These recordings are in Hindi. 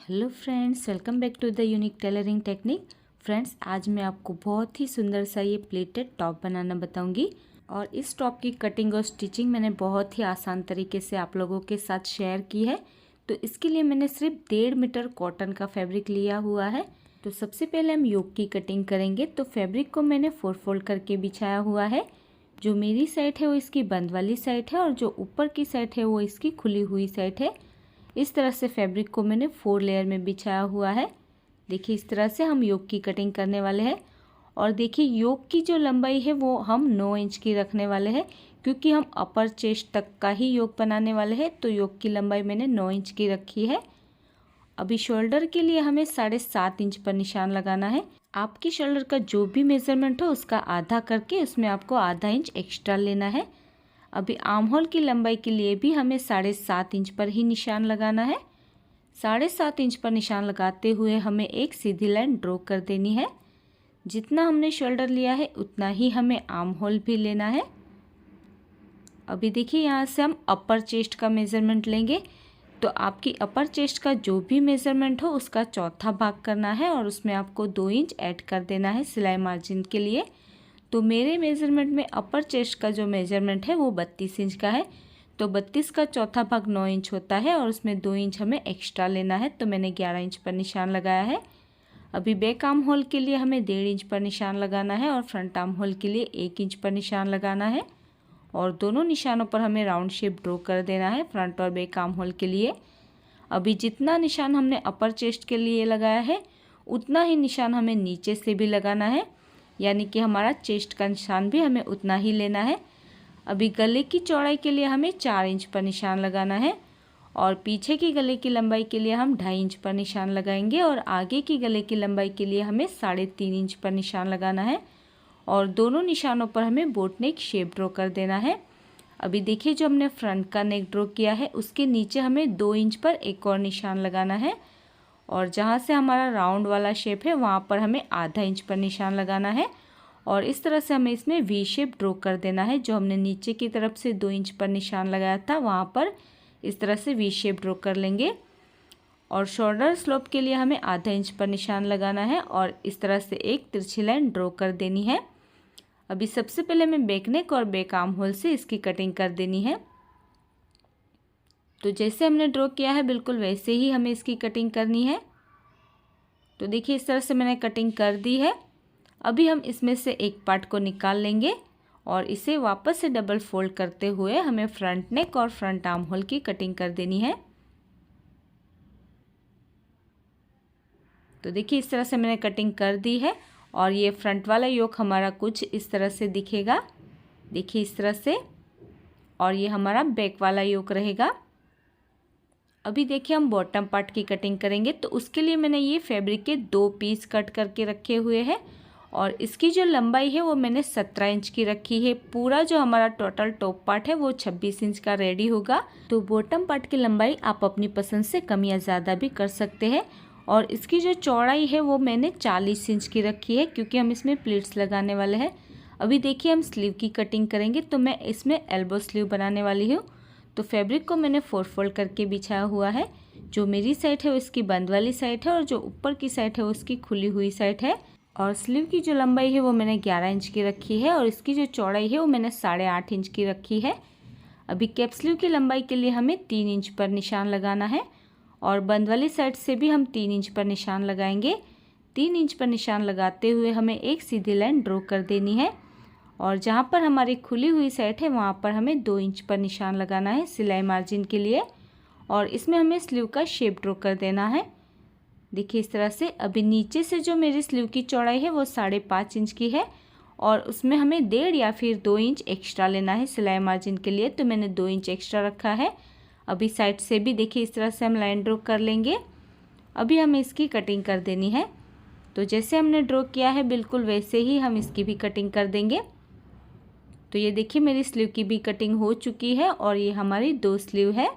Hello friends, welcome back to the unique tailoring technique. Friends, आज मैं आपको बहुत ही सुंदर सा ये प्लेटेड टॉप बनाना बताऊंगी। और इस टॉप की कटिंग और स्टिचिंग मैंने बहुत ही आसान तरीके से आप लोगों के साथ शेयर की है। तो इसके लिए मैंने सिर्फ 1.5 मीटर कॉटन का फैब्रिक लिया हुआ है। तो सबसे पहले हम योक की कटिंग करेंगे। तो फैब्रिक को मैंने 4 फोल्ड करके बिछाया हुआ है। जो मेरी साइड है वो इसकी बंद वाली साइड है और जो ऊपर की साइड है वो इसकी खुली हुई साइड है। इस तरह से फैब्रिक को मैंने 4 लेयर में बिछाया हुआ है। देखिए, इस तरह से हम योक की कटिंग करने वाले हैं। और देखिए, योक की जो लंबाई है वो हम 9 इंच की रखने वाले हैं, क्योंकि हम अपर चेस्ट तक का ही योक बनाने वाले हैं। तो योक की लंबाई मैंने 9 इंच की रखी है। अभी शोल्डर के लिए हमें 7.5 इंच पर निशान लगाना है। आपकी शोल्डर का जो भी मेजरमेंट हो उसका आधा करके उसमें आपको आधा इंच एक्स्ट्रा लेना है। अभी आर्म होल की लंबाई के लिए भी हमें 7.5 इंच पर ही निशान लगाना है। 7.5 इंच पर निशान लगाते हुए हमें एक सीधी लाइन ड्रॉ कर देनी है। जितना हमने शोल्डर लिया है उतना ही हमें आर्म होल भी लेना है। अभी देखिए, यहाँ से हम अपर चेस्ट का मेज़रमेंट लेंगे। तो आपकी अपर चेस्ट का जो भी मेज़रमेंट हो उसका चौथा भाग करना है और उसमें आपको 2 इंच ऐड कर देना है सिलाई मार्जिन के लिए। तो मेरे मेज़रमेंट में अपर चेस्ट का जो मेज़रमेंट है वो 32 इंच का है। तो 32 का चौथा भाग 9 इंच होता है और उसमें 2 इंच हमें एक्स्ट्रा लेना है। तो मैंने 11 इंच पर निशान लगाया है। अभी बैक आर्म होल के लिए हमें 1.5 इंच पर निशान लगाना है और फ्रंट आर्म होल के लिए 1 इंच पर निशान लगाना है। और दोनों निशानों पर हमें राउंड शेप ड्रॉ कर देना है फ्रंट और बैक आर्म होल के लिए। अभी जितना निशान हमने अपर चेस्ट के लिए लगाया है उतना ही निशान हमें नीचे से भी लगाना है, यानी कि हमारा चेस्ट का निशान भी हमें उतना ही लेना है। अभी गले की चौड़ाई के लिए हमें 4 इंच पर निशान लगाना है और पीछे की गले की लंबाई के लिए हम 2.5 इंच पर निशान लगाएंगे और आगे की गले की लंबाई के लिए हमें 3.5 इंच पर निशान लगाना है। और दोनों निशानों पर हमें बोट नेक शेप ड्रॉ कर देना है। अभी देखिए, जो हमने फ्रंट का नेक ड्रॉ किया है उसके नीचे हमें 2 इंच पर एक और निशान लगाना है और जहाँ से हमारा राउंड वाला शेप है वहाँ पर हमें आधा इंच पर निशान लगाना है। और इस तरह से हमें इसमें वी शेप ड्रॉ कर देना है। जो हमने नीचे की तरफ से 2 इंच पर निशान लगाया था वहाँ पर इस तरह से वी शेप ड्रॉ कर लेंगे। और शोल्डर स्लोप के लिए हमें आधा इंच पर निशान लगाना है और इस तरह से एक तिरछी लाइन ड्रॉ कर देनी है। अभी सबसे पहले मैं बैक नेक और बैक आर्म होल से इसकी कटिंग कर देनी है। तो जैसे हमने ड्रॉ किया है बिल्कुल वैसे ही हमें इसकी कटिंग करनी है। तो देखिए, इस तरह से मैंने कटिंग कर दी है। अभी हम इसमें से एक पार्ट को निकाल लेंगे और इसे वापस से डबल फोल्ड करते हुए हमें फ्रंट नेक और फ्रंट आर्म होल की कटिंग कर देनी है। तो देखिए, इस तरह से मैंने कटिंग कर दी है और ये फ्रंट वाला योक हमारा कुछ इस तरह से दिखेगा। देखिए, इस तरह से। और ये हमारा बैक वाला योक रहेगा। अभी देखिए, हम बॉटम पार्ट की कटिंग करेंगे। तो उसके लिए मैंने ये फैब्रिक के 2 पीस कट करके रखे हुए हैं और इसकी जो लंबाई है वो मैंने 17 इंच की रखी है। पूरा जो हमारा टोटल टॉप पार्ट है वो 26 इंच का रेडी होगा। तो बॉटम पार्ट की लंबाई आप अपनी पसंद से कम या ज़्यादा भी कर सकते हैं। और इसकी जो चौड़ाई है वो मैंने 40 इंच की रखी है, क्योंकि हम इसमें प्लीट्स लगाने वाले हैं। अभी देखिए, हम स्लीव की कटिंग करेंगे। तो मैं इसमें एल्बो स्लीव बनाने वाली हूँ। तो फैब्रिक को मैंने 4 फोल्ड करके बिछाया हुआ है। जो मेरी साइड है वो इसकी बंद वाली साइड है और जो ऊपर की साइड है वो उसकी खुली हुई साइड है। और स्लीव की जो लंबाई है वो मैंने 11 इंच की रखी है और इसकी जो चौड़ाई है वो मैंने 8.5 इंच की रखी है। अभी कैप स्लीव की लंबाई के लिए हमें 3 इंच पर निशान लगाना है और बंद वाली साइड से भी हम 3 इंच पर निशान लगाएंगे। 3 इंच पर निशान लगाते हुए हमें एक सीधी लाइन ड्रॉ कर देनी है और जहाँ पर हमारी खुली हुई साइड है वहाँ पर हमें 2 इंच पर निशान लगाना है सिलाई मार्जिन के लिए। और इसमें हमें स्लीव का शेप ड्रॉ कर देना है। देखिए, इस तरह से। अभी नीचे से जो मेरी स्लीव की चौड़ाई है वो 5.5 इंच की है और उसमें हमें 1.5 या फिर 2 इंच एक्स्ट्रा लेना है सिलाई मार्जिन के लिए। तो मैंने 2 इंच एक्स्ट्रा रखा है। अभी साइड से भी देखिए इस तरह से हम लाइन ड्रॉ कर लेंगे। अभी हमें इसकी कटिंग कर देनी है। तो जैसे हमने ड्रॉ किया है बिल्कुल वैसे ही हम इसकी भी कटिंग कर देंगे। तो ये देखिए, मेरी स्लीव की भी कटिंग हो चुकी है और ये हमारी 2 स्लीव है।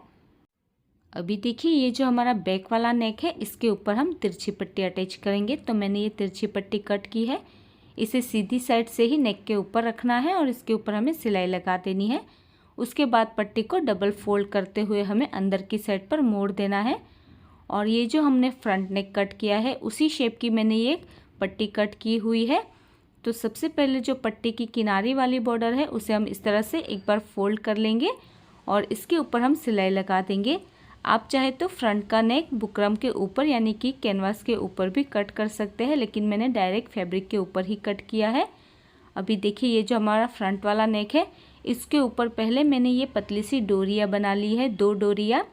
अभी देखिए, ये जो हमारा बैक वाला नेक है इसके ऊपर हम तिरछी पट्टी अटैच करेंगे। तो मैंने ये तिरछी पट्टी कट की है। इसे सीधी साइड से ही नेक के ऊपर रखना है और इसके ऊपर हमें सिलाई लगा देनी है। उसके बाद पट्टी को डबल फोल्ड करते हुए हमें अंदर की साइड पर मोड़ देना है और ये जो हमने फ्रंट नेक कट किया है उसी शेप की मैंने ये पट्टी कट की हुई है। तो सबसे पहले जो पट्टी की किनारी वाली बॉर्डर है उसे हम इस तरह से एक बार फोल्ड कर लेंगे और इसके ऊपर हम सिलाई लगा देंगे। आप चाहे तो फ्रंट का नेक बुकरम के ऊपर यानी कि कैनवास के ऊपर भी कट कर सकते हैं, लेकिन मैंने डायरेक्ट फैब्रिक के ऊपर ही कट किया है। अभी देखिए ये जो हमारा फ्रंट वाला नेक है इसके ऊपर पहले मैंने ये पतली सी डोरियाँ बना ली है, 2 डोरियाँ।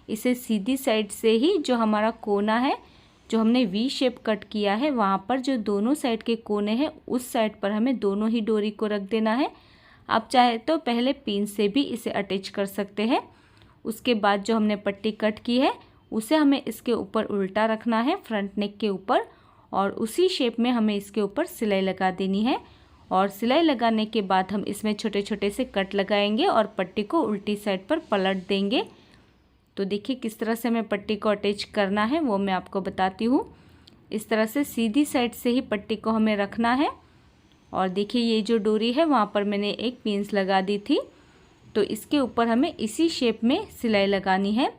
इसे सीधी साइड से ही जो हमारा कोना है जो हमने वी शेप कट किया है वहाँ पर जो दोनों साइड के कोने हैं उस साइड पर हमें दोनों ही डोरी को रख देना है। आप चाहे तो पहले पिन से भी इसे अटैच कर सकते हैं। उसके बाद जो हमने पट्टी कट की है उसे हमें इसके ऊपर उल्टा रखना है फ्रंट नेक के ऊपर, और उसी शेप में हमें इसके ऊपर सिलाई लगा देनी है। और सिलाई लगाने के बाद हम इसमें छोटे छोटे से कट लगाएंगे और पट्टी को उल्टी साइड पर पलट देंगे। तो देखिए किस तरह से हमें पट्टी को अटैच करना है वो मैं आपको बताती हूँ। इस तरह से सीधी साइड से ही पट्टी को हमें रखना है। और देखिए ये जो डोरी है वहाँ पर मैंने एक पिंस लगा दी थी, तो इसके ऊपर हमें इसी शेप में सिलाई लगानी है।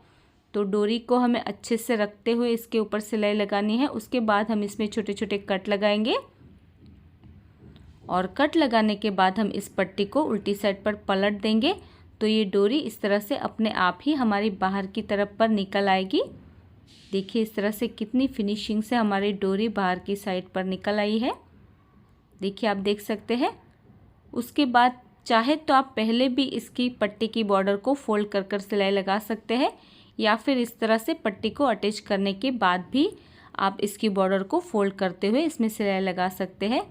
तो डोरी को हमें अच्छे से रखते हुए इसके ऊपर सिलाई लगानी है। उसके बाद हम इसमें छोटे छोटे कट लगाएंगे और कट लगाने के बाद हम इस पट्टी को उल्टी साइड पर पलट देंगे। तो ये डोरी इस तरह से अपने आप ही हमारी बाहर की तरफ पर निकल आएगी। देखिए इस तरह से कितनी फिनिशिंग से हमारी डोरी बाहर की साइड पर निकल आई है। देखिए आप देख सकते हैं। उसके बाद चाहे तो आप पहले भी इसकी पट्टी की बॉर्डर को फोल्ड कर कर सिलाई लगा सकते हैं, या फिर इस तरह से पट्टी को अटैच करने के बाद भी आप इसकी बॉर्डर को फोल्ड करते हुए इसमें सिलाई लगा सकते हैं।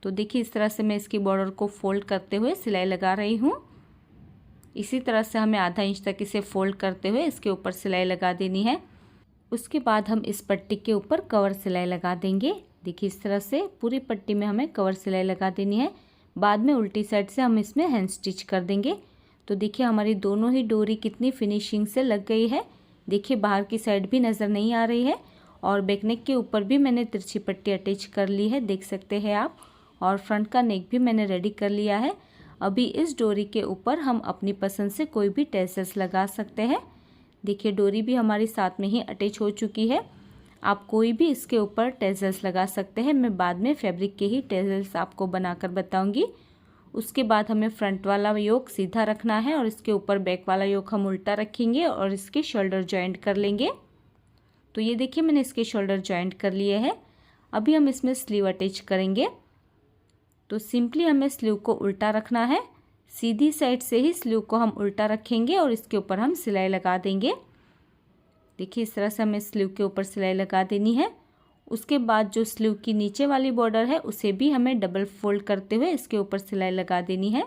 तो देखिए इस तरह से मैं इसकी बॉर्डर को फोल्ड करते हुए सिलाई लगा रही हूँ। इसी तरह से हमें आधा इंच तक इसे फोल्ड करते हुए इसके ऊपर सिलाई लगा देनी है। उसके बाद हम इस पट्टी के ऊपर कवर सिलाई लगा देंगे। देखिए इस तरह से पूरी पट्टी में हमें कवर सिलाई लगा देनी है। बाद में उल्टी साइड से हम इसमें हैंड स्टिच कर देंगे। तो देखिए हमारी दोनों ही डोरी कितनी फिनिशिंग से लग गई है। देखिए बाहर की साइड भी नज़र नहीं आ रही है और बैक नेक के ऊपर भी मैंने तिरछी पट्टी अटैच कर ली है, देख सकते हैं आप। और फ्रंट का नेक भी मैंने रेडी कर लिया है। अभी इस डोरी के ऊपर हम अपनी पसंद से कोई भी टेसल्स लगा सकते हैं। देखिए डोरी भी हमारी साथ में ही अटैच हो चुकी है। आप कोई भी इसके ऊपर टेसल्स लगा सकते हैं। मैं बाद में फैब्रिक के ही टेसल्स आपको बनाकर बताऊंगी। उसके बाद हमें फ्रंट वाला योक सीधा रखना है और इसके ऊपर बैक वाला योक हम उल्टा रखेंगे और इसके शोल्डर जॉइंट कर लेंगे। तो ये देखिए मैंने इसके शोल्डर जॉइंट कर लिए हैं। अभी हम इसमें स्लीव अटैच करेंगे। तो सिंपली हमें स्लीव को उल्टा रखना है। सीधी साइड से ही स्लीव को हम उल्टा रखेंगे और इसके ऊपर हम सिलाई लगा देंगे। देखिए इस तरह से हमें स्लीव के ऊपर सिलाई लगा देनी है। उसके बाद जो स्लीव की नीचे वाली बॉर्डर है उसे भी हमें डबल फोल्ड करते हुए इसके ऊपर सिलाई लगा देनी है।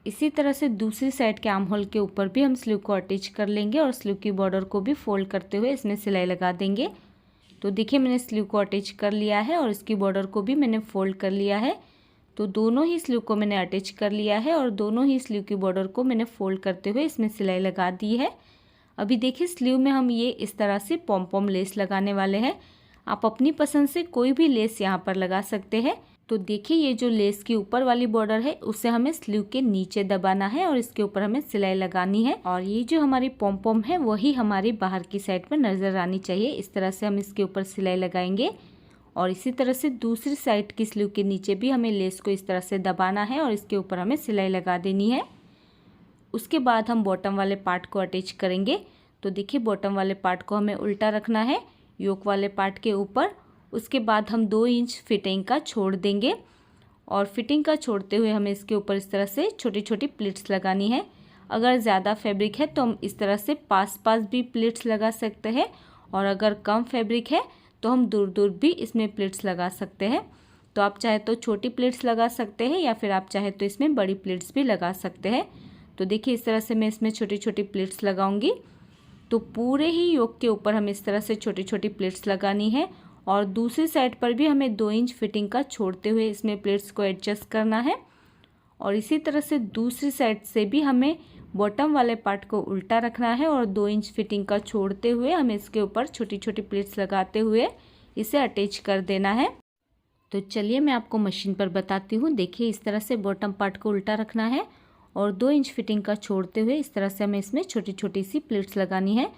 इसी तरह से दूसरी साइड के आर्म होल के ऊपर भी हम स्लीव को अटैच कर लेंगे और स्लीव की बॉर्डर को भी फोल्ड करते हुए इसमें सिलाई लगा देंगे। तो देखिए मैंने स्लीव को अटैच कर लिया है और इसकी बॉर्डर को भी मैंने फोल्ड कर लिया है। तो दोनों ही स्लीव को मैंने अटैच कर लिया है और दोनों ही स्लीव की बॉर्डर को मैंने फोल्ड करते हुए इसमें सिलाई लगा दी है। अभी देखिए स्लीव में हम ये इस तरह से पॉम पॉम लेस लगाने वाले हैं। आप अपनी पसंद से कोई भी लेस यहाँ पर लगा सकते हैं। तो देखिए ये जो लेस की ऊपर वाली बॉर्डर है उसे हमें स्लीव के नीचे दबाना है और इसके ऊपर हमें सिलाई लगानी है। और ये जो हमारी पॉम पॉम है वही हमारी बाहर की साइड पर नजर आनी चाहिए। इस तरह से हम इसके ऊपर सिलाई लगाएंगे और इसी तरह से दूसरी साइड की स्लीव के नीचे भी हमें लेस को इस तरह से दबाना है और इसके ऊपर हमें सिलाई लगा देनी है। उसके बाद हम बॉटम वाले पार्ट को अटैच करेंगे। तो देखिए बॉटम वाले पार्ट को हमें उल्टा रखना है योक वाले पार्ट के ऊपर। उसके बाद हम 2 इंच फिटिंग का छोड़ देंगे और फिटिंग का छोड़ते हुए हमें इसके ऊपर इस तरह से छोटी छोटी प्लीट्स लगानी है। अगर ज़्यादा फैब्रिक है तो हम इस तरह से पास पास भी प्लीट्स लगा सकते हैं और अगर कम फैब्रिक है तो हम दूर दूर भी इसमें प्लीट्स लगा सकते हैं। तो आप चाहे तो छोटी प्लीट्स लगा सकते हैं या फिर आप चाहे तो इसमें बड़ी प्लीट्स भी लगा सकते हैं। तो देखिए इस तरह से मैं इसमें छोटी छोटी प्लीट्स लगाऊंगी। तो पूरे ही योक के ऊपर हमें इस तरह से छोटी छोटी प्लीट्स लगानी है और दूसरी साइड पर भी हमें 2 इंच फिटिंग का छोड़ते हुए इसमें प्लीट्स को एडजस्ट करना है। और इसी तरह से दूसरी साइड से भी हमें बॉटम वाले पार्ट को उल्टा रखना है और 2 इंच फिटिंग का छोड़ते हुए हमें इसके ऊपर छोटी छोटी प्लीट्स लगाते हुए इसे अटैच कर देना है। तो चलिए मैं आपको मशीन पर बताती हूँ। देखिए इस तरह से बॉटम पार्ट को उल्टा रखना है और 2 इंच फिटिंग का छोड़ते हुए इस तरह से हमें इसमें छोटी छोटी सी प्लीट्स लगानी है।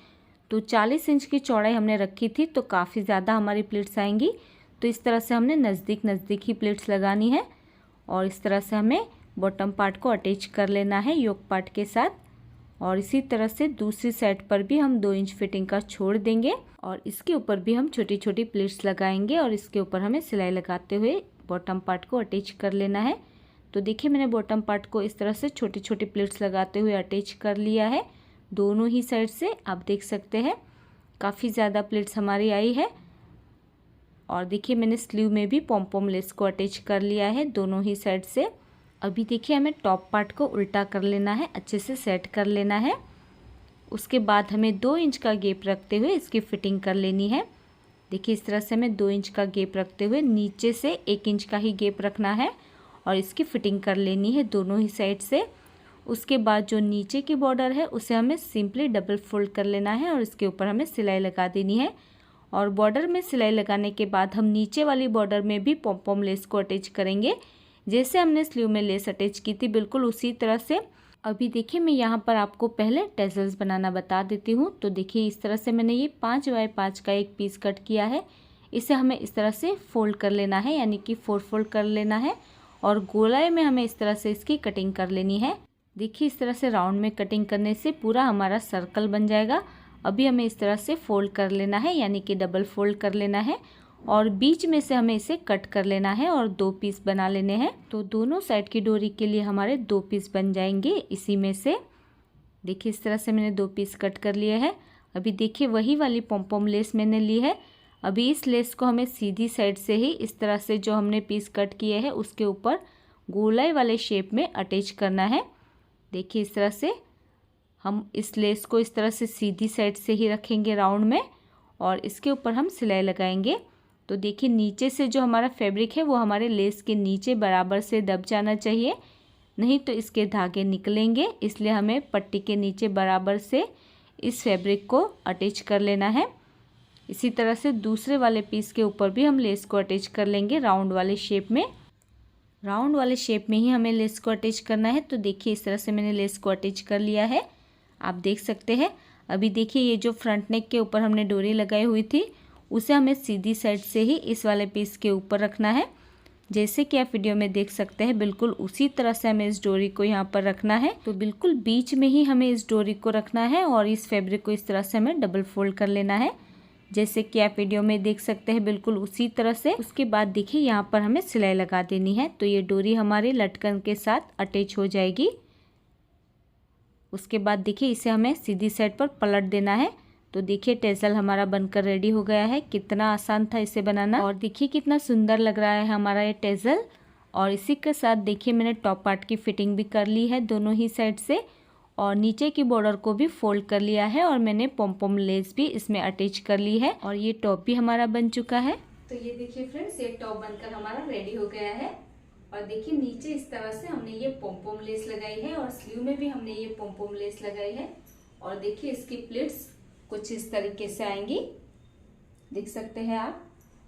तो 40 इंच की चौड़ाई हमने रखी थी, तो काफ़ी ज़्यादा हमारी प्लेट्स आएंगी। तो इस तरह से हमने नज़दीक नज़दीक ही प्लेट्स लगानी है और इस तरह से हमें बॉटम पार्ट को अटैच कर लेना है योक पार्ट के साथ। और इसी तरह से दूसरी साइड पर भी हम 2 इंच फिटिंग का छोड़ देंगे और इसके ऊपर भी हम छोटी छोटी प्लेट्स लगाएंगे और इसके ऊपर हमें सिलाई लगाते हुए बॉटम पार्ट को अटैच कर लेना है। तो देखिए मैंने बॉटम पार्ट को इस तरह से छोटी छोटी प्लेट्स लगाते हुए अटैच कर लिया है दोनों ही साइड से। आप देख सकते हैं काफ़ी ज़्यादा प्लेट्स हमारी आई है। और देखिए मैंने स्लीव में भी पॉम पॉम लेस को अटैच कर लिया है दोनों ही साइड से। अभी देखिए हमें टॉप पार्ट को उल्टा कर लेना है, अच्छे से सेट कर लेना है। उसके बाद हमें 2 इंच का गैप रखते हुए इसकी फिटिंग कर लेनी है। देखिए इस तरह से हमें 2 इंच का गैप रखते हुए नीचे से 1 इंच का ही गैप रखना है और इसकी फिटिंग कर लेनी है दोनों ही साइड से। उसके बाद जो नीचे की बॉर्डर है उसे हमें सिंपली डबल फोल्ड कर लेना है और इसके ऊपर हमें सिलाई लगा देनी है। और बॉर्डर में सिलाई लगाने के बाद हम नीचे वाली बॉर्डर में भी पॉम पॉम लेस को अटैच करेंगे, जैसे हमने स्लीव में लेस अटैच की थी बिल्कुल उसी तरह से। अभी देखिए मैं यहाँ पर आपको पहले टेजल्स बनाना बता देती हूँ। तो देखिए इस तरह से मैंने ये 5 बाय 5 का एक पीस कट किया है। इसे हमें इस तरह से फोल्ड कर लेना है, यानी कि 4 फोल्ड कर लेना है और गोलाई में हमें इस तरह से इसकी कटिंग कर लेनी है। देखिए इस तरह से राउंड में कटिंग करने से पूरा हमारा सर्कल बन जाएगा। अभी हमें इस तरह से फोल्ड कर लेना है, यानी कि डबल फोल्ड कर लेना है और बीच में से हमें इसे कट कर लेना है और 2 पीस बना लेने हैं। तो दोनों साइड की डोरी के लिए हमारे 2 पीस बन जाएंगे इसी में से। देखिए इस तरह से मैंने 2 पीस कट कर लिए हैं। अभी देखिए वही वाली पॉम पॉम लेस मैंने ली है। अभी इस लेस को हमें सीधी साइड से ही इस तरह से जो हमने पीस कट किए हैं उसके ऊपर गोलाई वाले शेप में अटैच करना है। देखिए इस तरह से हम इस लेस को इस तरह से सीधी साइड से ही रखेंगे राउंड में और इसके ऊपर हम सिलाई लगाएंगे। तो देखिए नीचे से जो हमारा फैब्रिक है वो हमारे लेस के नीचे बराबर से दब जाना चाहिए, नहीं तो इसके धागे निकलेंगे। इसलिए हमें पट्टी के नीचे बराबर से इस फैब्रिक को अटैच कर लेना है। इसी तरह से दूसरे वाले पीस के ऊपर भी हम लेस को अटैच कर लेंगे राउंड वाले शेप में। राउंड वाले शेप में ही हमें लेस को अटैच करना है। तो देखिए इस तरह से मैंने लेस को अटैच कर लिया है, आप देख सकते हैं। अभी देखिए ये जो फ्रंट नेक के ऊपर हमने डोरी लगाई हुई थी उसे हमें सीधी साइड से ही इस वाले पीस के ऊपर रखना है, जैसे कि आप वीडियो में देख सकते हैं। बिल्कुल उसी तरह से हमें इस डोरी को यहाँ पर रखना है। तो बिल्कुल बीच में ही हमें इस डोरी को रखना है और इस फैब्रिक को इस तरह से हमें डबल फोल्ड कर लेना है, जैसे कि आप वीडियो में देख सकते हैं बिल्कुल उसी तरह से। उसके बाद देखिए यहाँ पर हमें सिलाई लगा देनी है। तो ये डोरी हमारे लटकन के साथ अटैच हो जाएगी। उसके बाद देखिए इसे हमें सीधी साइड पर पलट देना है। तो देखिए टेजल हमारा बनकर रेडी हो गया है। कितना आसान था इसे बनाना और देखिए कितना सुंदर लग रहा है हमारा ये टेजल। और इसी के साथ देखिए मैंने टॉप पार्ट की फिटिंग भी कर ली है दोनों ही साइड से और नीचे की बॉर्डर को भी फोल्ड कर लिया है और मैंने पॉम पॉम लेस भी इसमें अटैच कर ली है और ये टॉप भी हमारा बन चुका है। तो ये देखिए फ्रेंड्स, ये टॉप बनकर हमारा रेडी हो गया है। और देखिए नीचे इस तरह से हमने ये पॉम पॉम लेस लगाई है और स्लीव में भी हमने ये पॉम पॉम लेस लगाई है। और देखिए इसकी प्लेट्स कुछ इस तरीके से आएंगी, देख सकते हैं आप।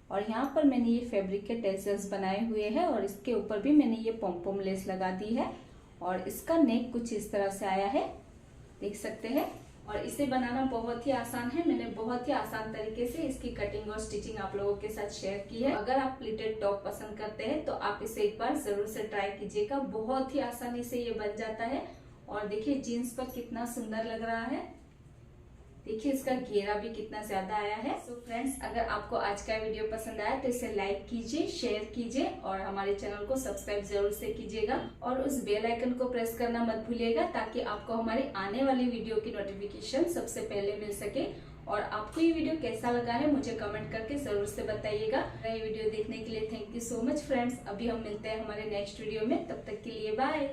और यहाँ पर मैंने ये फैब्रिक के टेसल्स बनाए हुए हैं और इसके ऊपर भी मैंने ये पॉम पॉम लेस लगा दी है और इसका नेक कुछ इस तरह से आया है, देख सकते हैं। और इसे बनाना बहुत ही आसान है। मैंने बहुत ही आसान तरीके से इसकी कटिंग और स्टिचिंग आप लोगों के साथ शेयर की है। अगर आप प्लीटेड टॉप पसंद करते हैं तो आप इसे एक बार जरूर से ट्राई कीजिएगा। बहुत ही आसानी से ये बन जाता है। और देखिए जीन्स पर कितना सुंदर लग रहा है, देखिए इसका घेरा भी कितना ज्यादा आया है। सो फ्रेंड्स, अगर आपको आज का वीडियो पसंद आया तो इसे लाइक कीजिए, शेयर कीजिए और हमारे चैनल को सब्सक्राइब जरूर से कीजिएगा और उस बेल आइकन को प्रेस करना मत भूलिएगा, ताकि आपको हमारी आने वाली वीडियो की नोटिफिकेशन सबसे पहले मिल सके। और आपको ये वीडियो कैसा लगा है मुझे कमेंट करके जरूर से बताइएगा। ये वीडियो देखने के लिए thank you so much friends. अभी हम मिलते हैं हमारे नेक्स्ट वीडियो में, तब तक के लिए बाय।